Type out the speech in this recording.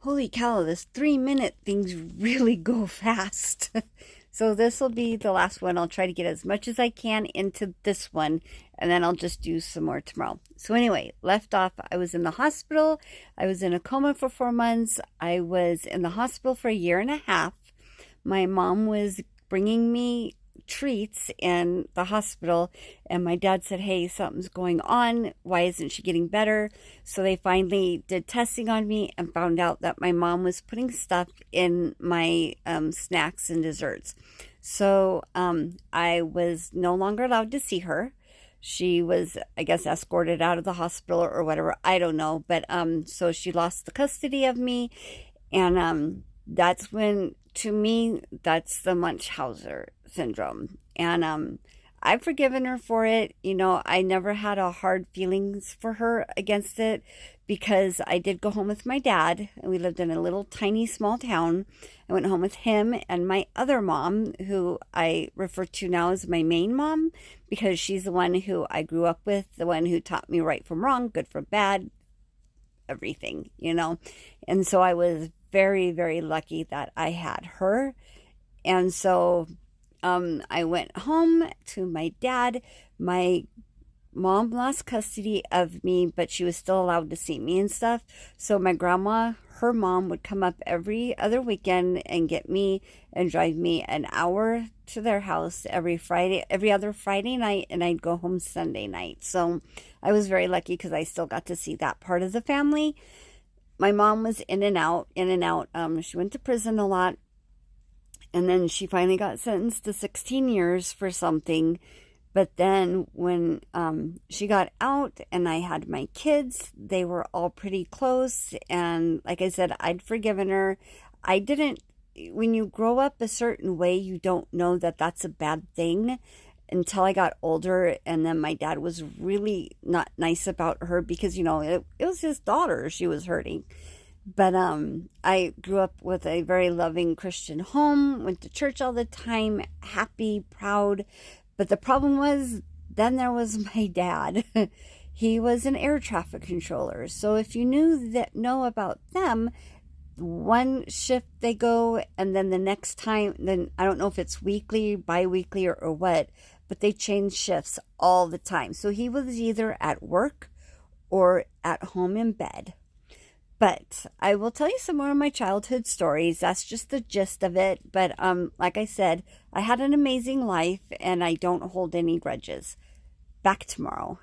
Holy cow, this 3-minute things really go fast. So this will be the last one. I'll try to get as much as I can into this one, and then I'll just do some more tomorrow. So anyway, left off, I was in the hospital. I was in a coma for 4 months. I was in the hospital for 1.5 years. My mom was bringing me treats in the hospital, and my dad said, hey, something's going on, why isn't she getting better? So they finally did testing on me and found out that my mom was putting stuff in my snacks and desserts. So I was no longer allowed to see her. She was, I guess, escorted out of the hospital or whatever, I don't know, but so she lost the custody of me. And that's when, to me, that's the Munchausen syndrome. And I've forgiven her for it. You know, I never had a hard feelings for her against it, because I did go home with my dad, and we lived in a little tiny small town. I went home with him and my other mom, who I refer to now as my main mom, because she's the one who I grew up with, the one who taught me right from wrong, good from bad, everything, you know. And so I was very, very lucky that I had her. And so I went home to my dad. My mom lost custody of me, but she was still allowed to see me and stuff. So my grandma, her mom, would come up every other weekend and get me and drive me an hour to their house every other Friday night, and I'd go home Sunday night. So I was very lucky because I still got to see that part of the family. My mom was in and out. She went to prison a lot. And then she finally got sentenced to 16 years for something. But then when she got out and I had my kids, they were all pretty close. And like I said, I'd forgiven her. When you grow up a certain way, you don't know that that's a bad thing until I got older. And then my dad was really not nice about her because, you know, it was his daughter she was hurting. But I grew up with a very loving Christian home, went to church all the time, happy, proud. But the problem was, then there was my dad. He was an air traffic controller. So if you know about them, one shift they go, and then the next time, then I don't know if it's weekly, bi-weekly, or what, but they change shifts all the time. So he was either at work or at home in bed. But I will tell you some more of my childhood stories. That's just the gist of it. But like I said, I had an amazing life, and I don't hold any grudges. Back tomorrow.